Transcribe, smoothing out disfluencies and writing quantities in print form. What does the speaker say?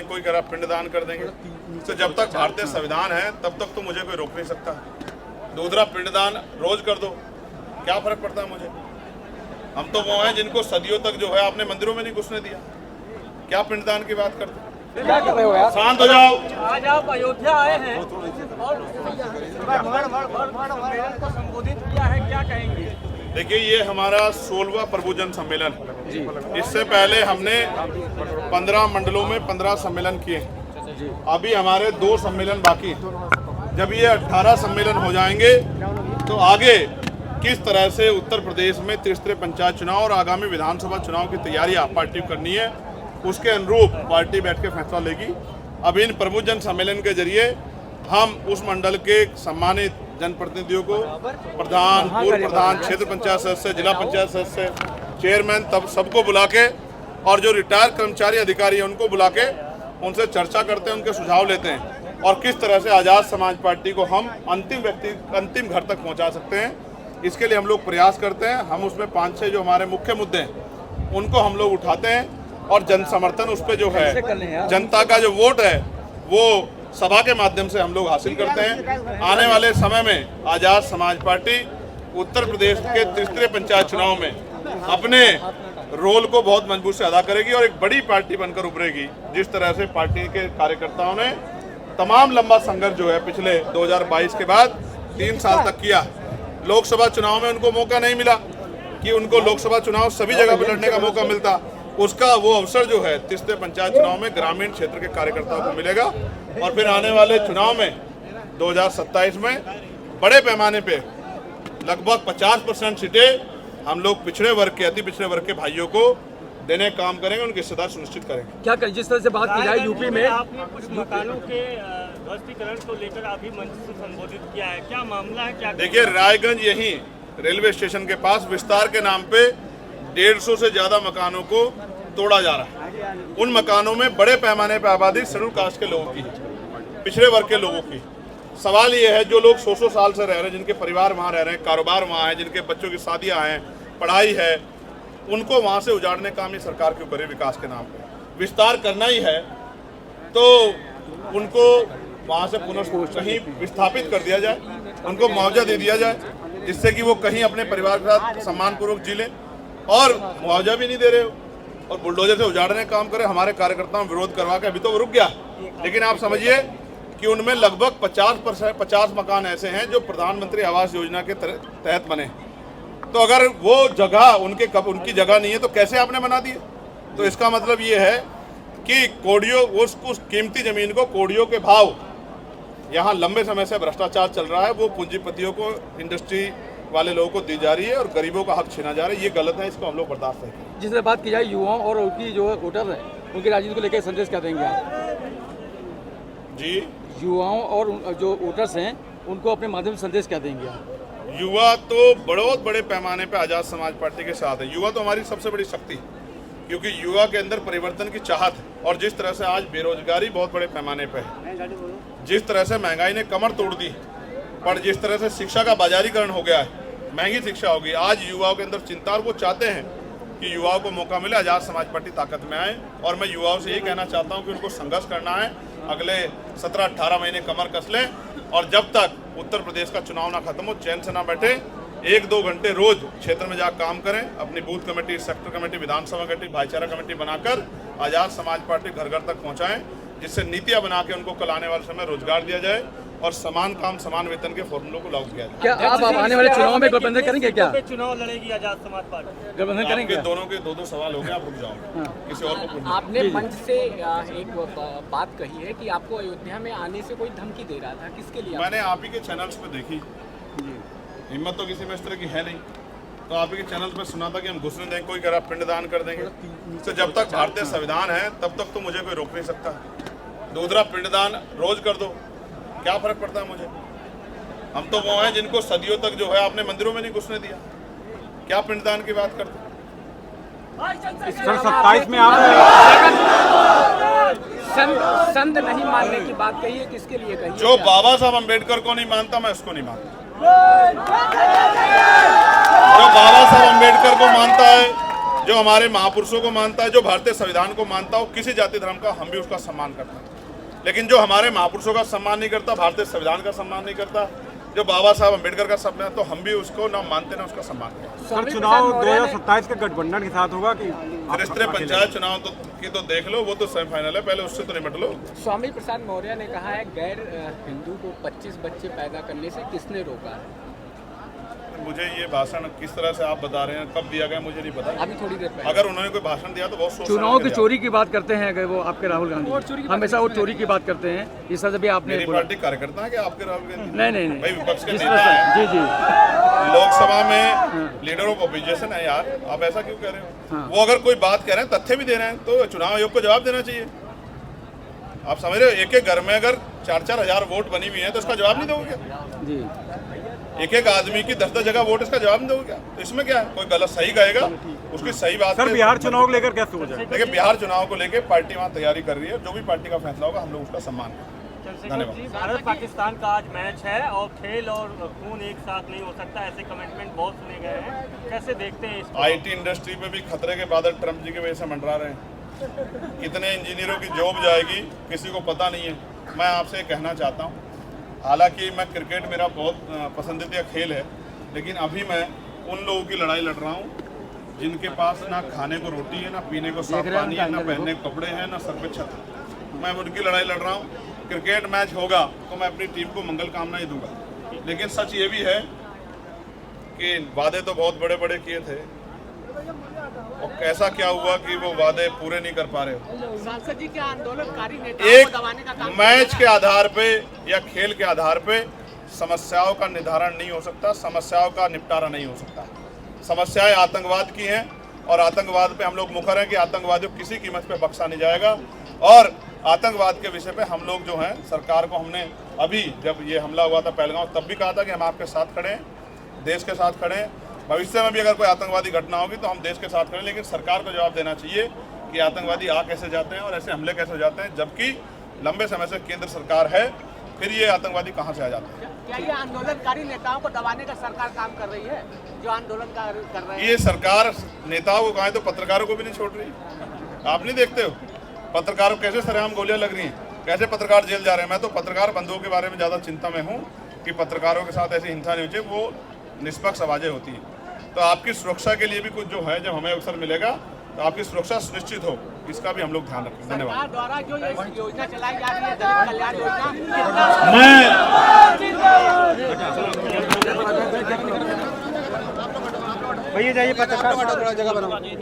कोई करा पिंडदान कर देंगे। तो जब तक भारतीय संविधान है तब तक तो मुझे कोई रोक नहीं सकता। दूसरा पिंडदान रोज कर दो, क्या फर्क पड़ता है मुझे। हम तो वो हैं जिनको सदियों तक जो है आपने मंदिरों में नहीं घुसने दिया, क्या पिंडदान की बात करते। क्या कर रहे हो यार? शांत हो जाओ। आज आप अयोध्या आए हैं और सम्मेलन को संबोधित किया है, क्या कहेंगे? देखिए, ये हमारा 16वां प्रभुजन सम्मेलन है। इससे पहले हमने 15 मंडलों में 15 सम्मेलन किए। अभी हमारे 2 सम्मेलन बाकी हैं। जब ये 18 सम्मेलन हो जाएंगे तो आगे किस तरह से उत्तर प्रदेश में त्रिस्तरीय पंचायत चुनाव और आगामी विधानसभा चुनाव की तैयारियां पार्टी करनी है, उसके अनुरूप पार्टी बैठ के फैसला लेगी। अब इन प्रबुद्धजन सम्मेलन के जरिए हम उस मंडल के सम्मानित जनप्रतिनिधियों को, प्रधान, पूर्व प्रधान, क्षेत्र पंचायत सदस्य, जिला पंचायत सदस्य, चेयरमैन, तब सबको बुला के, और जो रिटायर कर्मचारी अधिकारी हैं उनको बुला के उनसे चर्चा करते हैं, उनके सुझाव लेते हैं और किस तरह से आज़ाद समाज पार्टी को हम अंतिम घर तक पहुंचा सकते हैं। इसके लिए हम लोग प्रयास करते हैं। हम उसमें 5-6 जो हमारे मुख्य मुद्दे हैं उनको हम लोग उठाते हैं और जन समर्थन उस पर जो है, जनता का जो वोट है वो सभा के माध्यम से हम लोग हासिल करते हैं। आने वाले समय में आज़ाद समाज पार्टी उत्तर प्रदेश के त्रिस्तरीय पंचायत चुनाव में अपने रोल को बहुत मजबूत से अदा करेगी और एक बड़ी पार्टी बनकर उभरेगी। जिस तरह से पार्टी के कार्यकर्ताओं ने तमाम लंबा संघर्ष जो है पिछले 2022 के बाद 3 साल तक किया। लोकसभा चुनाव में उनको मौका नहीं मिला कि उनको लोकसभा चुनाव सभी जगह पर लड़ने का मौका मिलता, उसका वो अवसर जो है त्रिस्तरीय पंचायत चुनाव में ग्रामीण क्षेत्र के कार्यकर्ताओं को मिलेगा। और फिर आने वाले चुनाव में 2027 में बड़े पैमाने पे लगभग 50% सीटें हम लोग पिछड़े वर्ग के, अति पिछड़े वर्ग के भाइयों को देने का काम करेंगे, उनकी हिस्सेदार सुनिश्चित करेंगे। क्या कर, जिस तरह से बात की जाए यूपी में आपने कुछ मकानों के ध्वस्तीकरण को लेकर अभी मंच से संबोधित किया है, क्या मामला है, क्या? देखिए, रायगंज यहीं रेलवे स्टेशन के पास विस्तार के नाम पे 150 से ज्यादा मकानों को तोड़ा जा रहा है। उन मकानों में बड़े पैमाने पर आबादी शेड्यूल कास्ट के लोगों की है, पिछड़े वर्ग के लोगों की। सवाल ये है, जो लोग 100 साल से रह रहे हैं, जिनके परिवार वहाँ रह रहे हैं, कारोबार वहाँ है, जिनके बच्चों की शादियाँ हैं, पढ़ाई है, उनको वहाँ से उजाड़ने का काम ये सरकार क्यों करे? विकास के नाम पे विस्तार करना ही है तो उनको वहाँ से पुनः कहीं विस्थापित कर दिया जाए, उनको मुआवजा दे दिया जाए, जिससे कि वो कहीं अपने परिवार के साथ सम्मानपूर्वक जी लें। और मुआवजा भी नहीं दे रहे हो और बुलडोजर से उजाड़ने का काम करे। हमारे कार्यकर्ताओं विरोध करवा के अभी तो वो रुक गया, लेकिन आप समझिए कि उनमें लगभग 50 मकान ऐसे हैं जो प्रधानमंत्री आवास योजना के तहत बने। तो अगर वो जगह उनकी जगह नहीं है तो कैसे आपने बना दिए? तो इसका मतलब ये है कि कोडियों, उस कीमती जमीन को कोडियों के भाव, यहाँ लंबे समय से भ्रष्टाचार चल रहा है, वो पूंजीपतियों को, इंडस्ट्री वाले लोगों को दी जा रही है और गरीबों का हक छीना जा रहा है। ये गलत है, इसको हम लोग बर्दाश्त नहीं करेंगे। जिस तरह बात की जाए युवाओं और उनकी जो वोटर है उनकी राजनीति को लेकर संदेश क्या देंगे आप? जी, युवाओं और जो वोटर्स हैं उनको अपने माध्यम से संदेश क्या देंगे आप? युवा तो बहुत बड़े पैमाने पे आज़ाद समाज पार्टी के साथ है। युवा तो हमारी सबसे बड़ी शक्ति, क्योंकि युवा के अंदर परिवर्तन की चाहत है। और जिस तरह से आज बेरोजगारी बहुत बड़े पैमाने पे है, जिस तरह से महंगाई ने कमर तोड़ दी, पर जिस तरह से शिक्षा का बाजारीकरण हो गया है, महंगी शिक्षा होगी, आज युवाओं के अंदर चिंता, और वो चाहते हैं कि युवाओं को मौका मिले, आज़ाद समाज पार्टी ताकत में आए। और मैं युवाओं से यही कहना चाहता हूँ कि उनको संघर्ष करना है, अगले 17-18 महीने कमर कस लें और जब तक उत्तर प्रदेश का चुनाव ना खत्म हो चैन से ना बैठे, 1-2 घंटे रोज क्षेत्र में जाकर काम करें। अपनी बूथ कमेटी, सेक्टर कमेटी, विधानसभा कमेटी, भाईचारा कमेटी बनाकर आज़ाद समाज पार्टी घर घर तक पहुँचाएं, जिससे नीतियाँ बना के उनको कल आने वाले समय रोजगार दिया जाए और समान काम समान वेतन के फॉर्मूलों को लागू किया जाए। क्या आप आने वाले चुनाव में गठबंधन करेंगे? क्या चुनाव लड़ेगी आजाद समाज पार्टी? गठबंधन करेंगे? दोनों के 2-2 सवाल हो गए, आप रुक जाओ, किसी और को। आपने मंच से एक बात कही है कि आपको अयोध्या में आने से कोई धमकी दे रहा था, किसके लिए? मैंने आप ही के चैनल्स पे देखी, हिम्मत तो किसी में इस तरह की है नहीं, तो आप ही के चैनल पे सुना था कि हम घुसने देंगे, कोई करा पिंडदान कर देंगे। तो जब तक भारतीय संविधान है तब तक तो मुझे कोई रोक नहीं सकता। दूसरा, पिंडदान रोज कर दो, क्या फर्क पड़ता है मुझे। हम तो वो हैं जिनको सदियों तक जो है आपने मंदिरों में नहीं घुसने दिया, क्या पिंडदान की बात करते। 27 में आप संत नहीं मानने की बात कही है, किसके लिए कही है? जो बाबा साहब अम्बेडकर को नहीं मानता, मैं उसको नहीं मानता। जो बाबा साहब अम्बेडकर को मानता है जो हमारे महापुरुषों को मानता है, जो भारतीय संविधान को मानता हो, किसी जाति धर्म का, हम भी उसका सम्मान करते हैं। लेकिन जो हमारे महापुरुषों का सम्मान नहीं करता, भारतीय संविधान का सम्मान नहीं करता, जो बाबा साहब अम्बेडकर का सम्मान, तो हम भी उसको ना मानते ना उसका सम्मान करते। सर, चुनाव 2027 के गठबंधन के साथ होगा कि फिर इस तरह पंचायत चुनाव की तो देख लो, वो तो सेमीफाइनल है, पहले उससे तो निपट लो। स्वामी प्रसाद मौर्य ने कहा है गैर हिंदू को 25 बच्चे पैदा करने से किसने रोका है? मुझे ये भाषण किस तरह से आप बता रहे हैं, कब दिया गया मुझे नहीं पता। अभी थोड़ी देर पहले अगर उन्होंने कोई भाषण दिया तो बहुत सोच चुनाव की चोरी की बात करते हैं अगर वो आपके राहुल गांधी हमेशा वो चोरी की बात करते हैं। इस तरह से भी आपने मेरी पार्टी कार्यकर्ता है कि आपके राहुल गांधी? नहीं भाई विपक्ष के जिस नेता तरह हैं, से जी लोकसभा में लीडर ऑफ ऑपोजिशन है यार, आप ऐसा क्यों कह रहे हो? हाँ। वो अगर कोई बात कह रहे हैं, तथ्य भी दे रहे हैं, तो चुनाव आयोग को जवाब देना चाहिए। आप समझ रहे हो, एक एक घर में अगर 4-4 हजार वोट बनी हुई है तो इसका जवाब नहीं दोगे क्या? जी एक एक आदमी की 10-10 जगह वोट, इसका जवाब नहीं दोगे क्या? तो इसमें क्या है, कोई गलत सही कहेगा उसकी सही बात। सर, बिहार चुनाव को लेकर क्या सोच है? देखिए, बिहार चुनाव को लेकर पार्टी वहाँ तैयारी कर रही है, जो भी पार्टी का फैसला होगा हम लोग उसका सम्मान करेंगे। चंद्रशेखर जी, भारत पाकिस्तान का आज मैच है और खेल और खून एक साथ नहीं हो सकता, ऐसे कमेंटमेंट बहुत सुने गए हैं, कैसे देखते हैं इसको? आईटी इंडस्ट्री में भी खतरे के बादल ट्रम्प जी की वजह से मंडरा रहे हैं। कितने इंजीनियरों की जॉब जाएगी किसी को पता नहीं है। मैं आपसे कहना चाहता हूँ, हालांकि मैं क्रिकेट मेरा बहुत पसंदीदा खेल है, लेकिन अभी मैं उन लोगों की लड़ाई लड़ रहा हूँ जिनके पास ना खाने को रोटी है, ना पीने को साफ पानी है, ना पहनने को कपड़े हैं, ना सर पे छत है। मैं उनकी लड़ाई लड़ रहा हूँ। क्रिकेट मैच होगा तो मैं अपनी टीम को मंगल कामनाएं दूंगा, लेकिन सच ये भी है कि वादे तो बहुत बड़े बड़े किए थे और कैसा क्या हुआ कि वो वादे पूरे नहीं कर पा रहे हो। सांसद जी के आंदोलनकारी नेताओं एक को दबाने का काम मैच के आधार पे या खेल के आधार पे समस्याओं का निर्धारण नहीं हो सकता, समस्याओं का निपटारा नहीं हो सकता। समस्याएं आतंकवाद की हैं और आतंकवाद पे हम लोग मुखर हैं कि आतंकवादियों को किसी कीमत पे बख्शा नहीं जाएगा। और आतंकवाद के विषय पे हम लोग जो हैं, सरकार को हमने अभी जब ये हमला हुआ था पहलगांव, तब भी कहा था कि हम आपके साथ खड़े हैं, देश के साथ खड़े हैं। भविष्य में भी अगर कोई आतंकवादी घटना होगी तो हम देश के साथ खड़े हैं, लेकिन सरकार को जवाब देना चाहिए कि आतंकवादी आ कैसे जाते हैं और ऐसे हमले कैसे हो जाते हैं, जबकि लंबे समय से केंद्र सरकार है, फिर ये आतंकवादी कहाँ से आ जाते हैं? क्या ये आंदोलनकारी नेताओं को दबाने का सरकार काम कर रही है, जो आंदोलन कर रहे हैं? ये सरकार नेताओं को कहा तो पत्रकारों को भी नहीं छोड़ रही। आप नहीं देखते हो पत्रकारों कैसे सरेआम गोलियां लग रही हैं, कैसे पत्रकार जेल जा रहे हैं। मैं तो पत्रकार बंधुओं के बारे में ज़्यादा चिंता में हूँ कि पत्रकारों के साथ ऐसी हिंसा नहीं होती, वो निष्पक्ष आवाज़ें होती हैं। तो आपकी सुरक्षा के लिए भी कुछ जो है, जब हमें अवसर मिलेगा तो आपकी सुरक्षा सुनिश्चित हो, इसका भी हम लोग ध्यान रखें। धन्यवाद। सरकार द्वारा जो ये योजना चलाई जा रही है, दलित कल्याण योजना, भैया जाइए, पत्रकार